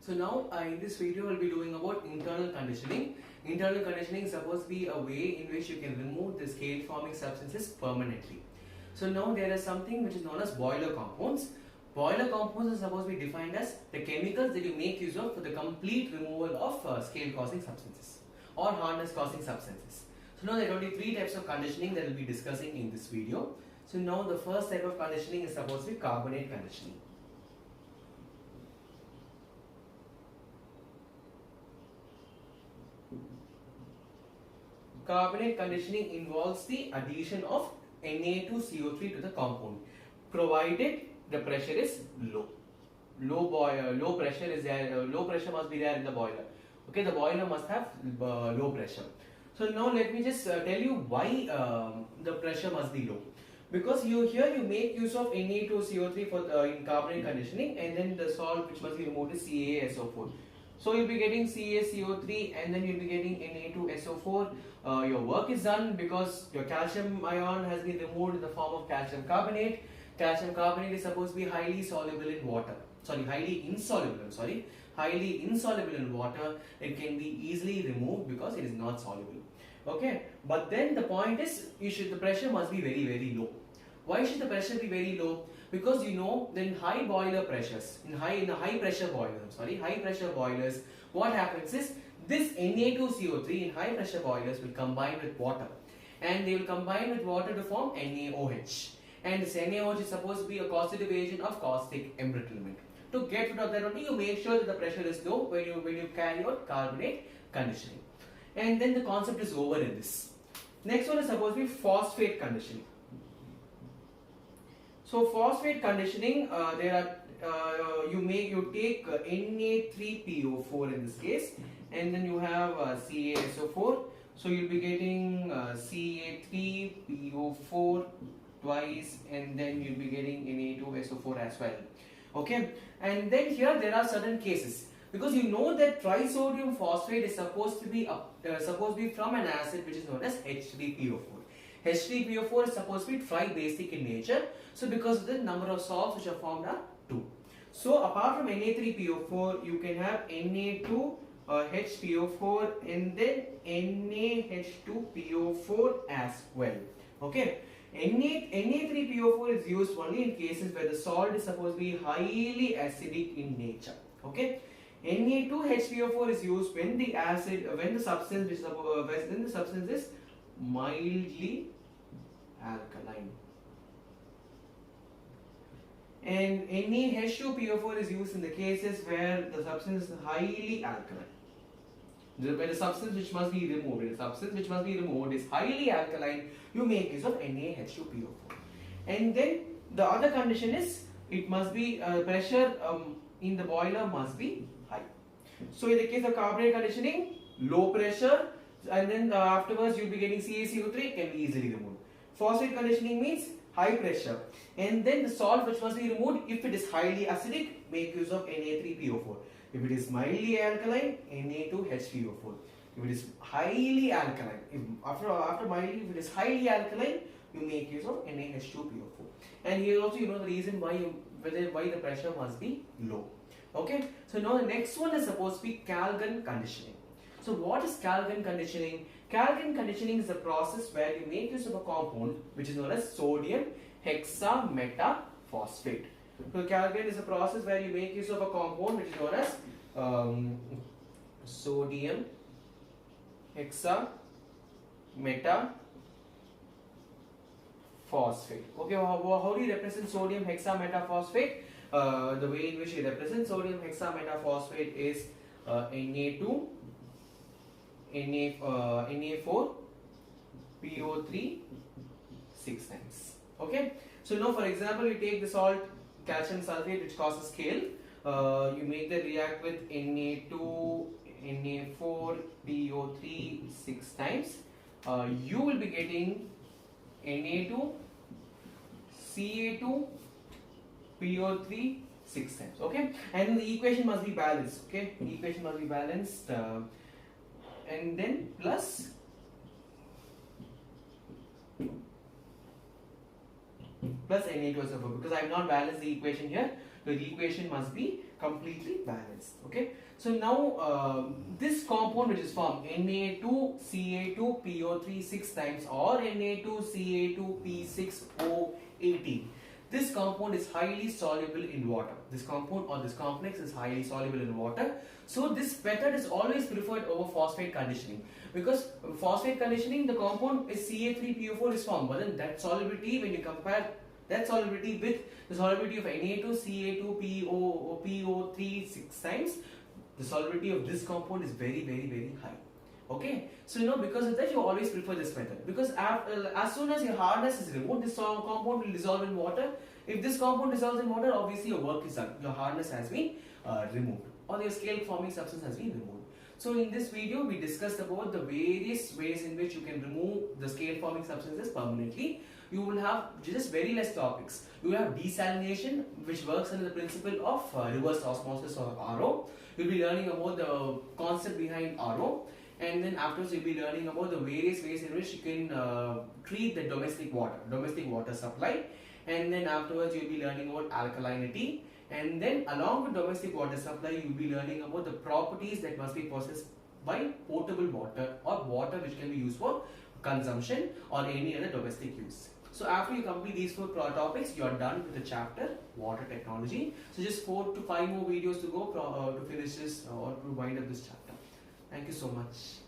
So now in this video we'll be doing about internal conditioning. Internal conditioning is supposed to be a way in which you can remove the scale forming substances permanently. So now there is something which is known as boiler compounds. Boiler compounds are supposed to be defined as the chemicals that you make use of for the complete removal of scale causing substances or hardness causing substances. So now there are only three types of conditioning that we'll be discussing in this video. So now the first type of conditioning is supposed to be carbonate conditioning. Carbonate conditioning involves the addition of Na2CO3 to the compound, provided the pressure is low. Low pressure is there. Low pressure must be there in the boiler. Okay, the boiler must have low pressure. So now let me just tell you why the pressure must be low. Because you make use of Na2CO3 for in carbonate conditioning, and then the salt which must be removed is CaSO4. So you'll be getting CaCO3 and then you'll be getting Na2SO4. Your work is done because your calcium ion has been removed in the form of calcium carbonate. Calcium carbonate is supposed to be highly insoluble in water. Highly insoluble in water. It can be easily removed because it is not soluble. Okay, but then the point is the pressure must be very, very low. Why should the pressure be very low? Because you know, in high boiler pressures, in high pressure boilers, what happens is this Na2CO3 in high pressure boilers will combine with water, and they will combine with water to form NaOH. And this NaOH is supposed to be a causative agent of caustic embrittlement. To get rid of that only, you make sure that the pressure is low when you carry out carbonate conditioning. And then the concept is over in this. Next one is supposed to be phosphate conditioning. So phosphate conditioning, you take Na3PO4 in this case, and then you have CaSO4. So you'll be getting Ca3PO4 twice, and then you'll be getting Na2SO4 as well. Okay, and then here there are certain cases, because you know that trisodium phosphate is supposed to be from an acid which is known as H3PO4. H3PO4 is supposed to be tri-basic in nature. So because of the number of salts which are formed are 2. So apart from Na3PO4, you can have Na2HPO4 and then NaH2PO4 as well. Okay. Na3PO4 is used only in cases where the salt is supposed to be highly acidic in nature. Okay. Na2HPO4 is used when the substance is mildly alkaline. And NaH2PO4 is used in the cases where the substance is highly alkaline. When the substance which must be removed is highly alkaline, you make use of NaH2PO4. And then the other condition is it must be pressure in the boiler must be high. So in the case of carbonate conditioning, low pressure, and then afterwards you'll be getting CaCO3 can be easily removed. Phosphate conditioning means high pressure, and then the salt which must be removed, if it is highly acidic, make use of Na3PO4. If it is mildly alkaline, Na2HPO4. If it is highly alkaline, after mildly, if it is highly alkaline, you make use of NaH2PO4. And here also you know the reason why the pressure must be low. Okay, so now the next one is supposed to be Calgon conditioning. So what is Calgon conditioning? Calgon conditioning is a process where you make use of a compound which is known as sodium hexametaphosphate. So Calgon is a process where you make use of a compound which is known as sodium hexametaphosphate. Okay, how do you represent sodium hexametaphosphate? The way in which you represent sodium hexametaphosphate is Na4 PO3 6 times. Okay, so now for example, you take the salt calcium sulfate which causes scale, you make that react with Na4 PO3 6 times, you will be getting Na2 Ca2 PO3 6 times. Okay, and the equation must be balanced. Okay, the equation must be balanced, and then plus plus Na2SO4, because I have not balanced the equation here, so the equation must be completely balanced. Okay, so now this compound which is formed Na2Ca2PO3 6 times or Na2Ca2P6O18, this compound is highly soluble in water. This compound or this complex is highly soluble in water. So this method is always preferred over phosphate conditioning, because phosphate conditioning, the compound is Ca3PO4 is formed, but then that solubility, when you compare that solubility with the solubility of Na2Ca2PO3 6 times, the solubility of this compound is very high. Okay, so because of that you always prefer this method, because as soon as your hardness is removed, this compound will dissolve in water. If this compound dissolves in water, obviously your work is done, your hardness has been removed, or your scale forming substance has been removed. So in this video we discussed about the various ways in which you can remove the scale forming substances permanently. You will have just very less topics. You will have desalination, which works under the principle of reverse osmosis or RO. You'll be learning about the concept behind RO, and then afterwards you'll be learning about the various ways in which you can treat the domestic water supply, and then afterwards you'll be learning about alkalinity, and then along with domestic water supply you'll be learning about the properties that must be possessed by potable water or water which can be used for consumption or any other domestic use. So after you complete these 4 topics, you are done with the chapter water technology. So just 4 to 5 more videos to go to finish this or to wind up this chapter. Thank you so much.